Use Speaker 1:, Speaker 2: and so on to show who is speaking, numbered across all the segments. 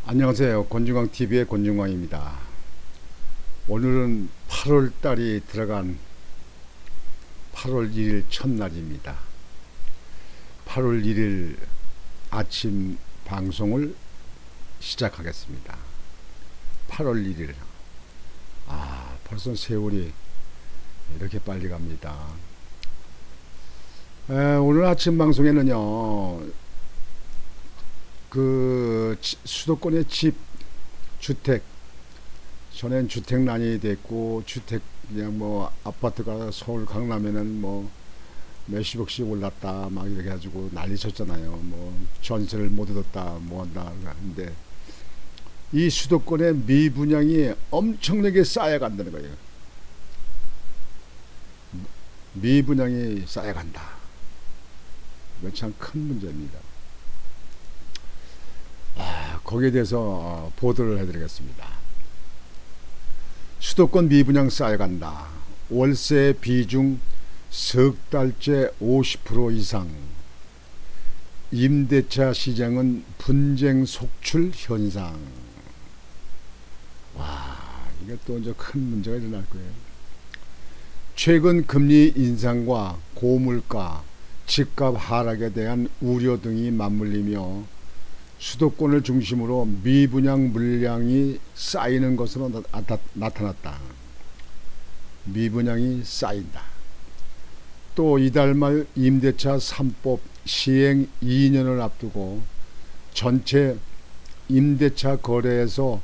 Speaker 1: 안녕하세요. 권중광TV의 권중광입니다. 오늘은 8월 달이 들어간 8월 1일 첫날입니다. 8월 1일 아침 방송을 시작하겠습니다. 8월 1일. 벌써 세월이 이렇게 빨리 갑니다. 오늘 아침 방송에는요, 수도권의 주택, 전엔 주택난이 됐고, 그냥 아파트가 서울 강남에는 몇십억씩 올랐다, 막 이렇게 해가지고 난리 쳤잖아요. 전세를 못 얻었다, 뭐 한다, 하는데, 이 수도권의 미분양이 엄청나게 쌓여간다는 거예요. 미분양이 쌓여간다. 이건 참 큰 문제입니다. 거기에 대해서 보도를 해드리겠습니다. 수도권 미분양 쌓여간다. 월세 비중 석 달째 50% 이상. 임대차 시장은 분쟁 속출 현상. 이게 또 이제 큰 문제가 일어날 거예요. 최근 금리 인상과 고물가, 집값 하락에 대한 우려 등이 맞물리며 수도권을 중심으로 미분양 물량이 쌓이는 것으로 나타났다. 미분양이 쌓인다. 또 이달 말 임대차 3법 시행 2년을 앞두고 전체 임대차 거래에서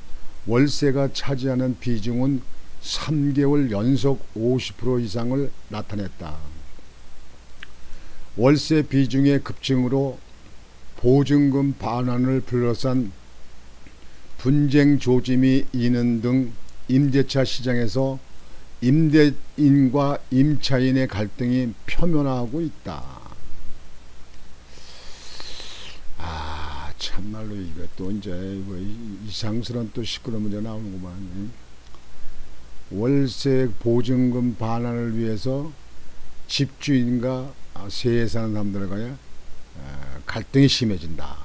Speaker 1: 월세가 차지하는 비중은 3개월 연속 50% 이상을 나타냈다. 월세 비중의 급증으로 보증금 반환을 둘러싼 분쟁 조짐이 있는 등 임대차 시장에서 임대인과 임차인의 갈등이 표면화하고 있다. 참말로 이거 또 이제 이상스러운 또 시끄러운 문제 나오는구만. 월세 보증금 반환을 위해서 집주인과 세에 사는 사람들과의 갈등이 심해진다.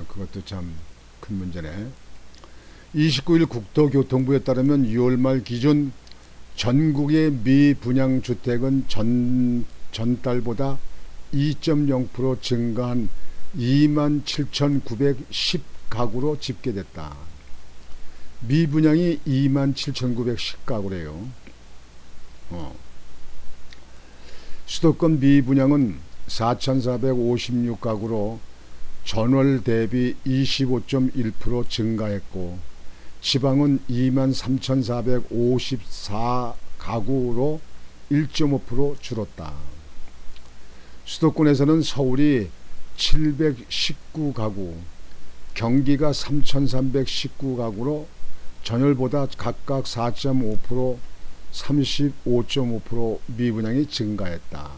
Speaker 1: 그것도 참 큰 문제네. 29일 국토교통부에 따르면 6월 말 기준 전국의 미분양 주택은 전달보다 2.0% 증가한 27,910가구로 집계됐다. 미분양이 27,910가구래요. 수도권 미분양은 4,456가구로 전월 대비 25.1% 증가했고, 지방은 23,454가구로 1.5% 줄었다. 수도권에서는 서울이 719가구, 경기가 3,319가구로 전월보다 각각 4.5%, 35.5% 미분양이 증가했다.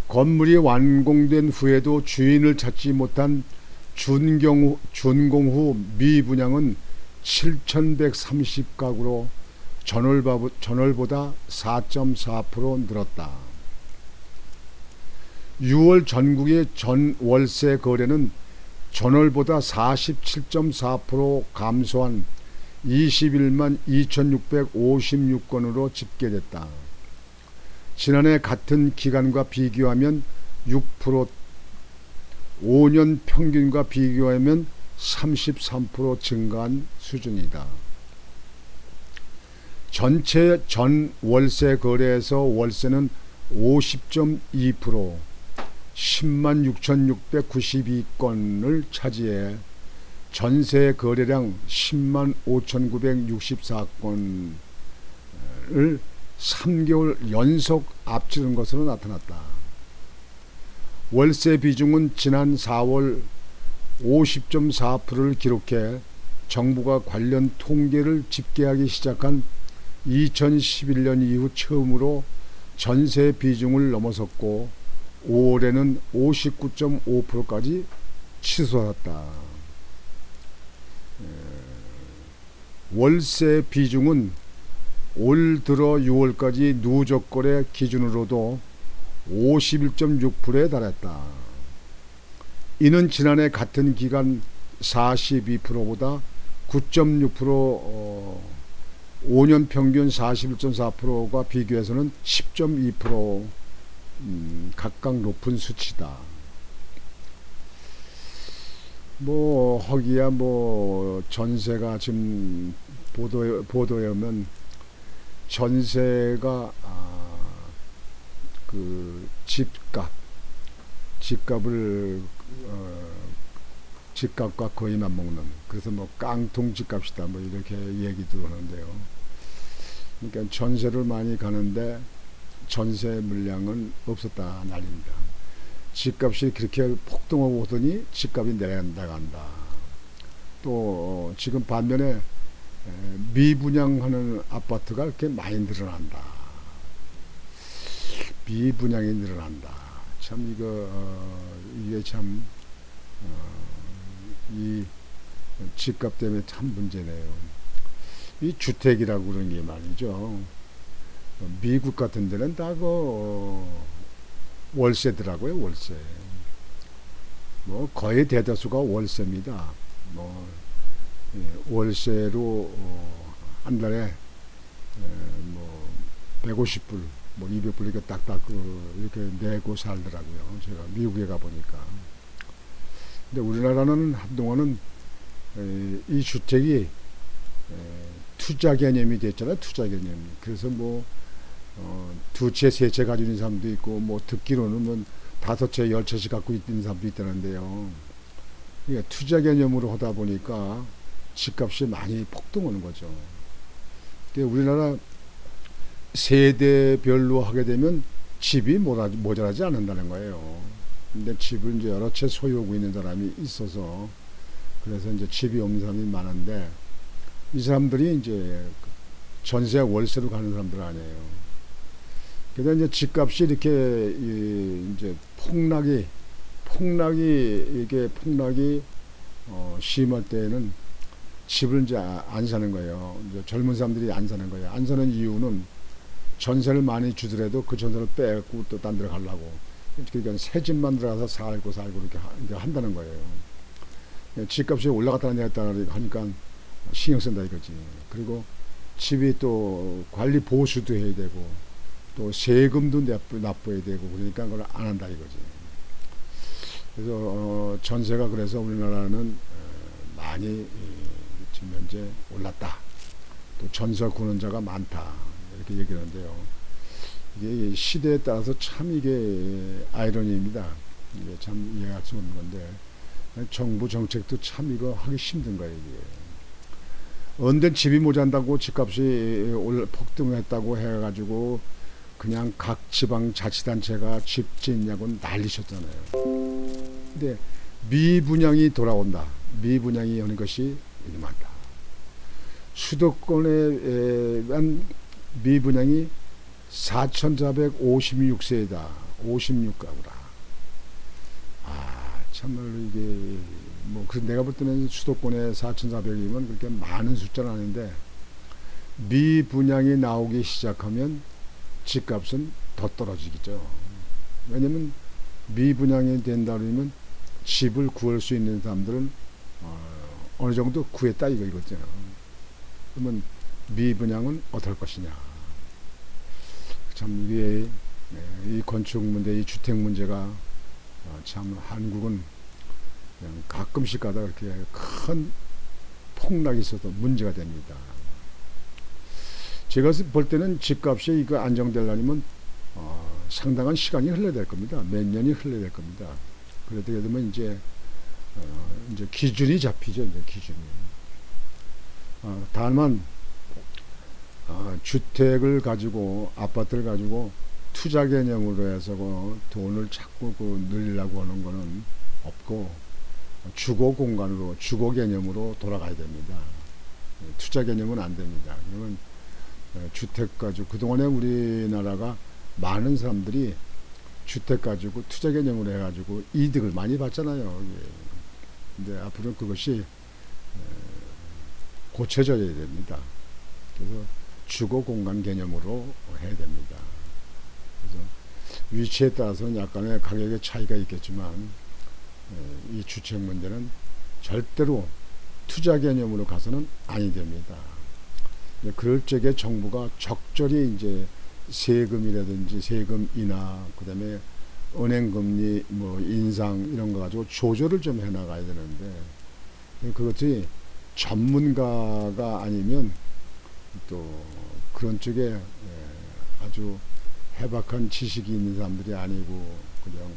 Speaker 1: 건물이 완공된 후에도 주인을 찾지 못한 준공 후 미분양은 7,130가구로 전월보다 4.4% 늘었다. 6월 전국의 전월세 거래는 전월보다 47.4% 감소한 21만 2,656건으로 집계됐다. 지난해 같은 기간과 비교하면 6%, 5년 평균과 비교하면 33% 증가한 수준이다. 전체 전월세 거래에서 월세는 50.2%, 10만 6,692건을 차지해 전세 거래량 10만 5,964건을 3개월 연속 앞지른 것으로 나타났다. 월세 비중은 지난 4월 50.4%를 기록해 정부가 관련 통계를 집계하기 시작한 2011년 이후 처음으로 전세 비중을 넘어섰고 5월에는 59.5%까지 치솟았다. 월세 비중은 올 들어 6월까지 누적 거래 기준으로도 51.6%에 달했다. 이는 지난해 같은 기간 42%보다 9.6%, 5년 평균 41.4%가 비교해서는 10.2% 각각 높은 수치다. 뭐 허기야 뭐 전세가 지금 보도에 오면 전세가 그 집값을 집값과 거의 맞먹는, 그래서 뭐 깡통 집값이다 뭐 이렇게 얘기도 하는데요. 그러니까 전세를 많이 가는데 전세 물량은 없었다 난립니다. 집값이 그렇게 폭등하고 오더니 집값이 내려간다. 또 지금 반면에 미분양하는 아파트가 이렇게 많이 늘어난다. 미분양이 늘어난다. 참 이게 참 이 집값 때문에 참 문제네요. 이 주택이라고 그러는 게 말이죠. 미국 같은 데는 다 월세더라고요, 월세. 뭐 거의 대다수가 월세입니다. 뭐 월세로 한 달에 뭐 150불, 뭐 200불 이렇게 딱딱 이렇게 내고 살더라고요. 제가 미국에 가 보니까. 근데 우리나라는 한동안은 이 주택이 투자 개념이 됐잖아요. 투자 개념이. 그래서 뭐 두 채, 세 채 가지고 있는 사람도 있고, 뭐 듣기로는 뭐 5채, 10채씩 갖고 있는 사람도 있다는데요. 이게 투자 개념으로 하다 보니까 집값이 많이 폭등하는 거죠. 우리나라 세대별로 하게 되면 집이 모자라지 않는다는 거예요. 근데 집을 이제 여러 채 소유하고 있는 사람이 있어서, 그래서 이제 집이 없는 사람이 많은데, 이 사람들이 이제 전세 월세로 가는 사람들 아니에요. 그래서 이제 집값이 이렇게 이제 폭락이 심할 때에는 집을 이제 안 사는 거예요. 이제 젊은 사람들이 안 사는 거예요. 안 사는 이유는 전세를 많이 주더라도 그 전세를 빼고 또 딴 데로 가려고. 그러니까 새 집만 들어가서 살고 이렇게 한다는 거예요. 집값이 올라갔다 내렸다 하니까 신경 쓴다 이거지. 그리고 집이 또 관리 보수도 해야 되고 또 세금도 납부해야 되고, 그러니까 그걸 안 한다 이거지. 그래서 전세가 그래서 우리나라는 많이 지금 현재 올랐다. 또 전세 구는 자가 많다 이렇게 얘기하는데요. 이게 시대에 따라서 참 이게 아이러니입니다. 이게 참 이해할 수 없는 건데, 정부 정책도 참 이거 하기 힘든 거예요. 이게. 언제 집이 모자란다고 집값이 폭등했다고 해가지고 그냥 각 지방 자치단체가 집 짓냐고 난리셨잖아요. 근데 미분양이 돌아온다. 미분양이 하는 것이 많다. 수도권에 한 미분양이 4,456세다. 56가구라. 참말로 이게 뭐 내가 볼 때는 수도권에 4,400이면 그렇게 많은 숫자는 아닌데, 미분양이 나오기 시작하면 집값은 더 떨어지겠죠. 왜냐면 미분양이 된다 그러면 집을 구할 수 있는 사람들은 어느 정도 구했다 이거죠. 그러면 미분양은 어떨 것이냐. 참 이게 이 건축 문제, 이 주택 문제가 참 한국은 그냥 가끔씩 가다 이렇게 큰 폭락이 있어도 문제가 됩니다. 제가 볼 때는 집값이 이거 안정되려면 상당한 시간이 흘러야 될 겁니다. 몇 년이 흘러야 될 겁니다. 그렇게 되면 이제 기준이 잡히죠. 이제 기준이. 다만 주택을 가지고, 아파트를 가지고 투자 개념으로 해서 돈을 자꾸 늘리려고 하는 거는 없고, 주거 공간으로, 주거 개념으로 돌아가야 됩니다. 투자 개념은 안 됩니다. 그러면 주택 가지고, 그동안에 우리나라가 많은 사람들이 주택 가지고 투자 개념으로 해가지고 이득을 많이 봤잖아요. 근데 앞으로는 그것이 고쳐져야 됩니다. 그래서 주거 공간 개념으로 해야 됩니다. 그래서 위치에 따라서는 약간의 가격의 차이가 있겠지만 이 주택 문제는 절대로 투자 개념으로 가서는 아니 됩니다. 그럴 적에 정부가 적절히 이제 세금이라든지 세금 인하, 그다음에 은행금리 뭐 인상 이런 거 가지고 조절을 좀 해나가야 되는데, 그것이 전문가가 아니면 또 그런 쪽에 아주 해박한 지식이 있는 사람들이 아니고 그냥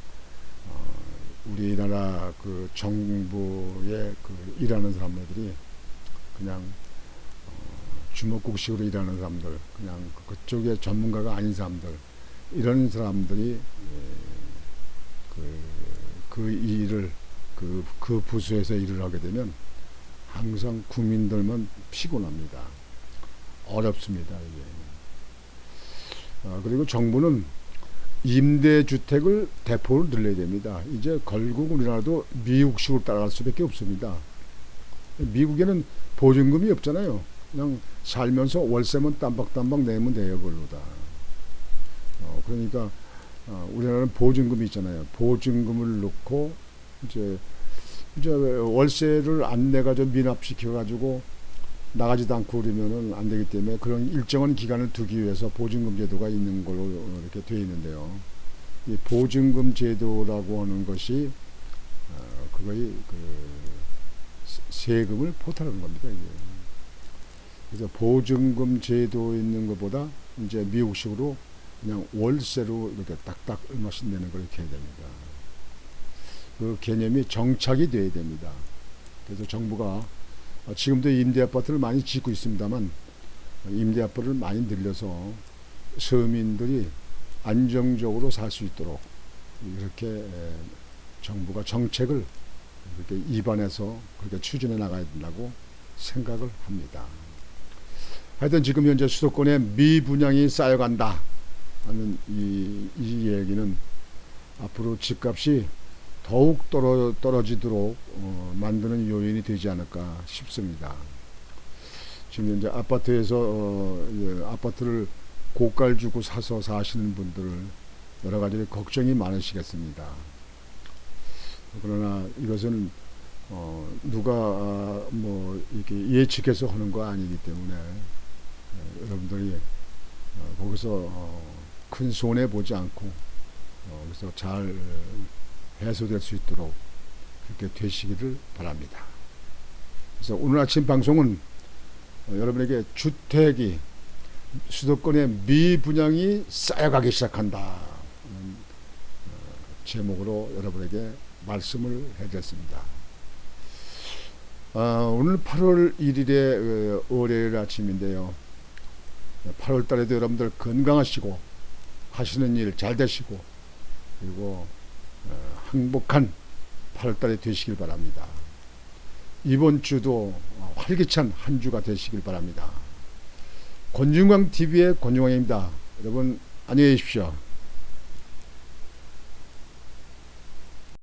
Speaker 1: 우리나라 그 정부에 그 일하는 사람들이 그냥 주먹국식으로 일하는 사람들, 그냥 그쪽에 전문가가 아닌 사람들, 이런 사람들이 그 일을 그 부서에서 일을 하게 되면 항상 국민들만 피곤합니다. 어렵습니다. 이게. 그리고 정부는 임대주택을 대폭으로 늘려야 됩니다. 이제 결국 우리나라도 미국식으로 따라갈 수밖에 없습니다. 미국에는 보증금이 없잖아요. 그냥 살면서 월세만 땀박땀박 내면 돼요, 그걸로 다. 그러니까 우리나라는 보증금이 있잖아요. 보증금을 넣고 이제 월세를 안 내가지고 미납시켜가지고 나가지도 않고 그러면은 안 되기 때문에 그런 일정한 기간을 두기 위해서 보증금 제도가 있는 걸로 이렇게 되어 있는데요. 이 보증금 제도라고 하는 것이 그거의 세금을 포탈하는 겁니다. 이게. 그래서 보증금 제도 있는 것보다 이제 미국식으로 그냥 월세로 이렇게 딱딱 얼마씩 내는 걸 이렇게 해야 됩니다. 그 개념이 정착이 돼야 됩니다. 그래서 정부가 지금도 임대 아파트를 많이 짓고 있습니다만 임대 아파트를 많이 늘려서 서민들이 안정적으로 살 수 있도록 이렇게 정부가 정책을 이렇게 입안해서 그렇게 추진해 나가야 된다고 생각을 합니다. 하여튼 지금 현재 수도권에 미분양이 쌓여간다 하는 이 얘기는 앞으로 집값이 더욱 떨어지도록 만드는 요인이 되지 않을까 싶습니다. 지금 현재 아파트에서 아파트를 고가를 주고 사서 사시는 분들 여러 가지 걱정이 많으시겠습니다. 그러나 이것은 누가 뭐 이렇게 예측해서 하는 거 아니기 때문에 여러분들이 거기서 큰 손해 보지 않고 그래서 잘 해소될 수 있도록 그렇게 되시기를 바랍니다. 그래서 오늘 아침 방송은 여러분에게 주택이 수도권의 미분양이 쌓여가기 시작한다 제목으로 여러분에게 말씀을 해드렸습니다. 오늘 8월 1일의 월요일 아침인데요. 8월 달에도 여러분들 건강하시고 하시는 일 잘 되시고 그리고 행복한 8월 달이 되시길 바랍니다. 이번 주도 활기찬 한 주가 되시길 바랍니다. 권중광 TV의 권중광입니다. 여러분 안녕히 계십시오.